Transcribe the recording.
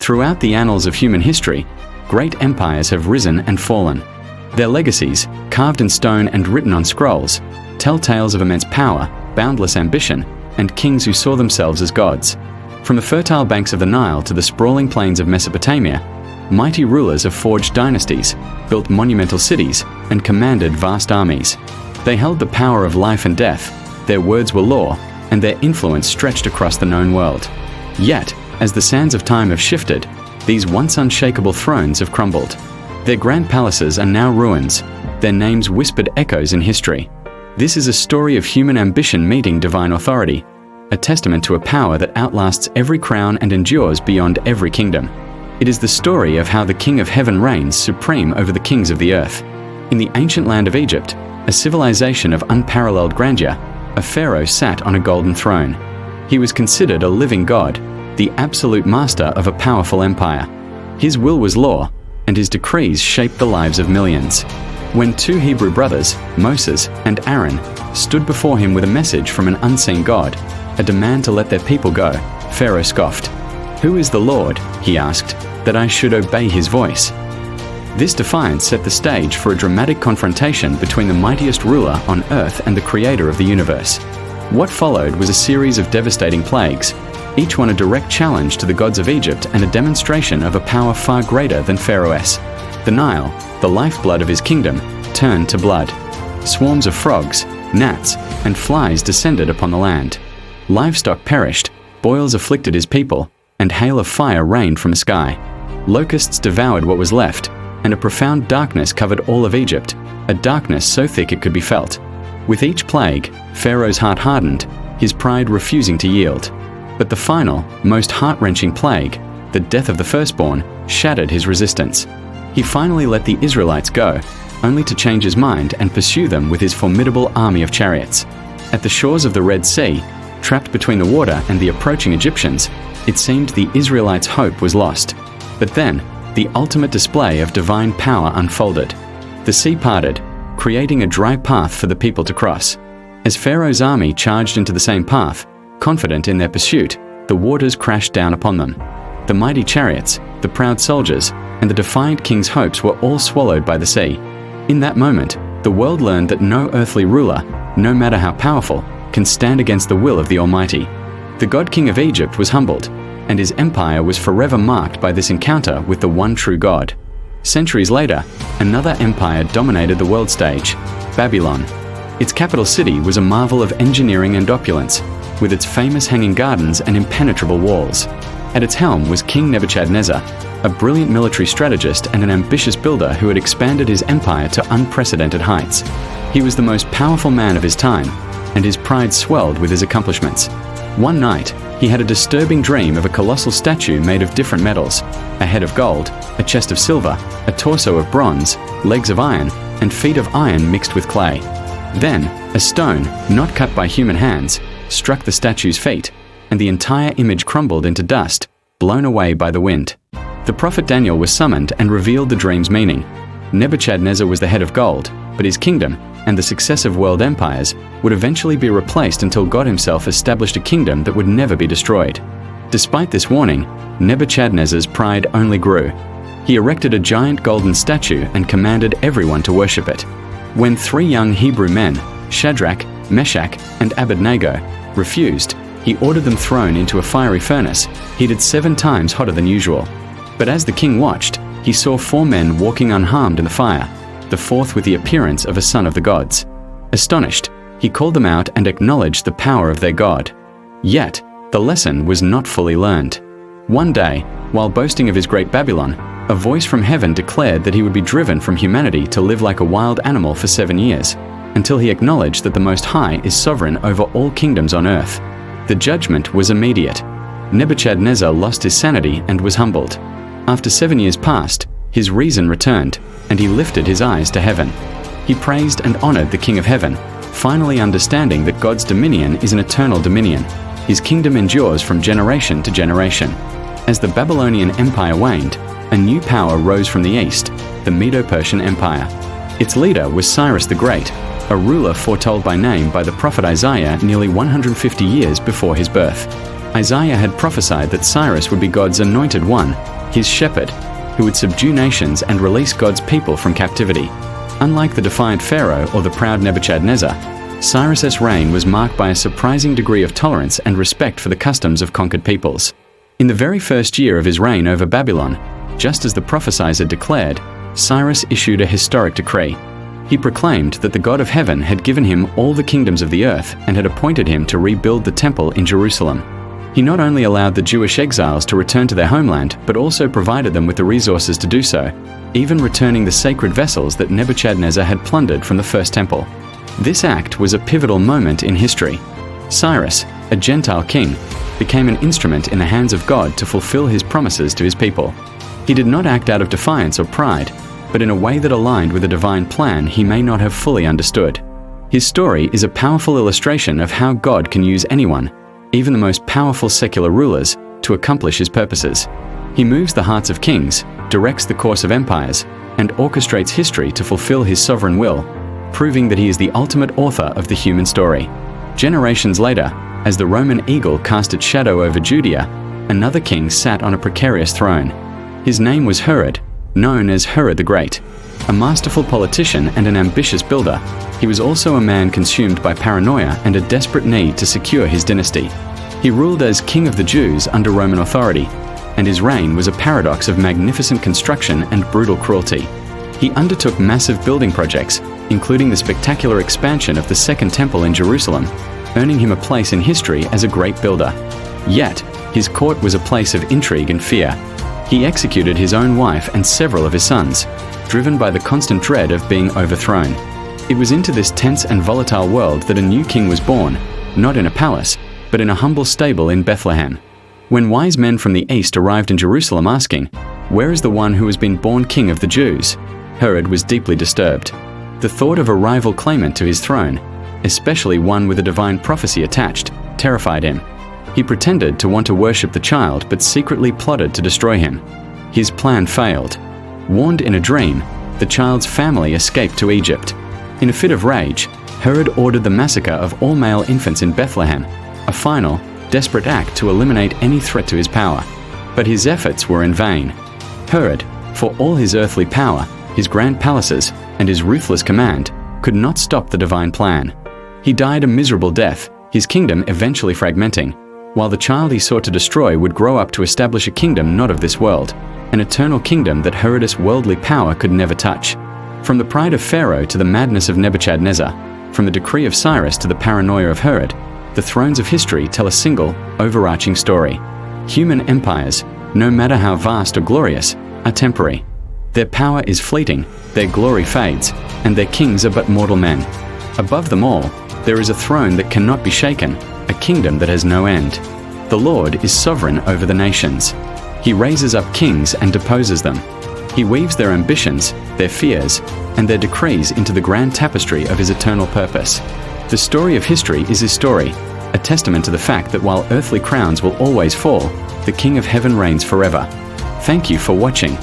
Throughout the annals of human history, great empires have risen and fallen. Their legacies, carved in stone and written on scrolls, tell tales of immense power, boundless ambition, and kings who saw themselves as gods. From the fertile banks of the Nile to the sprawling plains of Mesopotamia, mighty rulers have forged dynasties, built monumental cities, and commanded vast armies. They held the power of life and death, their words were law, and their influence stretched across the known world. Yet, as the sands of time have shifted, these once unshakable thrones have crumbled. Their grand palaces are now ruins, their names whispered echoes in history. This is a story of human ambition meeting divine authority, a testament to a power that outlasts every crown and endures beyond every kingdom. It is the story of how the King of Heaven reigns supreme over the kings of the earth. In the ancient land of Egypt, a civilization of unparalleled grandeur, a pharaoh sat on a golden throne. He was considered a living god, the absolute master of a powerful empire. His will was law, and his decrees shaped the lives of millions. When two Hebrew brothers, Moses and Aaron, stood before him with a message from an unseen God, a demand to let their people go, Pharaoh scoffed. "Who is the Lord," he asked, "that I should obey his voice?" This defiance set the stage for a dramatic confrontation between the mightiest ruler on earth and the creator of the universe. What followed was a series of devastating plagues, each one a direct challenge to the gods of Egypt and a demonstration of a power far greater than Pharaoh's. The Nile, the lifeblood of his kingdom, turned to blood. Swarms of frogs, gnats, and flies descended upon the land. Livestock perished, boils afflicted his people, and hail of fire rained from the sky. Locusts devoured what was left, and a profound darkness covered all of Egypt, a darkness so thick it could be felt. With each plague, Pharaoh's heart hardened, his pride refusing to yield. But the final, most heart-wrenching plague, the death of the firstborn, shattered his resistance. He finally let the Israelites go, only to change his mind and pursue them with his formidable army of chariots. At the shores of the Red Sea, trapped between the water and the approaching Egyptians, it seemed the Israelites' hope was lost. But then, the ultimate display of divine power unfolded. The sea parted, creating a dry path for the people to cross. As Pharaoh's army charged into the same path, confident in their pursuit, the waters crashed down upon them. The mighty chariots, the proud soldiers, and the defiant king's hopes were all swallowed by the sea. In that moment, the world learned that no earthly ruler, no matter how powerful, can stand against the will of the Almighty. The god-king of Egypt was humbled, and his empire was forever marked by this encounter with the one true God. Centuries later, another empire dominated the world stage, Babylon. Its capital city was a marvel of engineering and opulence, with its famous hanging gardens and impenetrable walls. At its helm was King Nebuchadnezzar, a brilliant military strategist and an ambitious builder who had expanded his empire to unprecedented heights. He was the most powerful man of his time, and his pride swelled with his accomplishments. One night, he had a disturbing dream of a colossal statue made of different metals, a head of gold, a chest of silver, a torso of bronze, legs of iron, and feet of iron mixed with clay. Then, a stone, not cut by human hands, struck the statue's feet, and the entire image crumbled into dust, blown away by the wind. The prophet Daniel was summoned and revealed the dream's meaning. Nebuchadnezzar was the head of gold, but his kingdom, and the successive world empires, would eventually be replaced until God himself established a kingdom that would never be destroyed. Despite this warning, Nebuchadnezzar's pride only grew. He erected a giant golden statue and commanded everyone to worship it. When three young Hebrew men, Shadrach, Meshach, and Abednego, refused, he ordered them thrown into a fiery furnace, heated 7 times hotter than usual. But as the king watched, he saw 4 men walking unharmed in the fire, the fourth with the appearance of a son of the gods. Astonished, he called them out and acknowledged the power of their God. Yet, the lesson was not fully learned. One day, while boasting of his great Babylon, a voice from heaven declared that he would be driven from humanity to live like a wild animal for 7 years, until he acknowledged that the Most High is sovereign over all kingdoms on earth. The judgment was immediate. Nebuchadnezzar lost his sanity and was humbled. After 7 years passed, his reason returned, and he lifted his eyes to heaven. He praised and honored the King of Heaven, finally understanding that God's dominion is an eternal dominion. His kingdom endures from generation to generation. As the Babylonian Empire waned, a new power rose from the east, the Medo-Persian Empire. Its leader was Cyrus the Great, a ruler foretold by name by the prophet Isaiah nearly 150 years before his birth. Isaiah had prophesied that Cyrus would be God's anointed one, his shepherd, who would subdue nations and release God's people from captivity. Unlike the defiant Pharaoh or the proud Nebuchadnezzar, Cyrus's reign was marked by a surprising degree of tolerance and respect for the customs of conquered peoples. In the very first year of his reign over Babylon, just as the prophesies had declared, Cyrus issued a historic decree. He proclaimed that the God of heaven had given him all the kingdoms of the earth and had appointed him to rebuild the temple in Jerusalem. He not only allowed the Jewish exiles to return to their homeland, but also provided them with the resources to do so, even returning the sacred vessels that Nebuchadnezzar had plundered from the first temple. This act was a pivotal moment in history. Cyrus, a Gentile king, became an instrument in the hands of God to fulfill his promises to his people. He did not act out of defiance or pride, but in a way that aligned with a divine plan he may not have fully understood. His story is a powerful illustration of how God can use anyone, even the most powerful secular rulers, to accomplish his purposes. He moves the hearts of kings, directs the course of empires, and orchestrates history to fulfill his sovereign will, proving that he is the ultimate author of the human story. Generations later, as the Roman eagle cast its shadow over Judea, another king sat on a precarious throne. His name was Herod, known as Herod the Great. A masterful politician and an ambitious builder, he was also a man consumed by paranoia and a desperate need to secure his dynasty. He ruled as King of the Jews under Roman authority, and his reign was a paradox of magnificent construction and brutal cruelty. He undertook massive building projects, including the spectacular expansion of the Second Temple in Jerusalem, earning him a place in history as a great builder. Yet, his court was a place of intrigue and fear. He executed his own wife and several of his sons, driven by the constant dread of being overthrown. It was into this tense and volatile world that a new king was born, not in a palace, but in a humble stable in Bethlehem. When wise men from the east arrived in Jerusalem asking, "Where is the one who has been born king of the Jews?" Herod was deeply disturbed. The thought of a rival claimant to his throne, especially one with a divine prophecy attached, terrified him. He pretended to want to worship the child but secretly plotted to destroy him. His plan failed. Warned in a dream, the child's family escaped to Egypt. In a fit of rage, Herod ordered the massacre of all male infants in Bethlehem, a final, desperate act to eliminate any threat to his power. But his efforts were in vain. Herod, for all his earthly power, his grand palaces, and his ruthless command, could not stop the divine plan. He died a miserable death, his kingdom eventually fragmenting, while the child he sought to destroy would grow up to establish a kingdom not of this world, an eternal kingdom that Herod's worldly power could never touch. From the pride of Pharaoh to the madness of Nebuchadnezzar, from the decree of Cyrus to the paranoia of Herod, the thrones of history tell a single, overarching story. Human empires, no matter how vast or glorious, are temporary. Their power is fleeting, their glory fades, and their kings are but mortal men. Above them all, there is a throne that cannot be shaken, a kingdom that has no end. The Lord is sovereign over the nations. He raises up kings and deposes them. He weaves their ambitions, their fears, and their decrees into the grand tapestry of his eternal purpose. The story of history is his story, a testament to the fact that while earthly crowns will always fall, the King of Heaven reigns forever. Thank you for watching.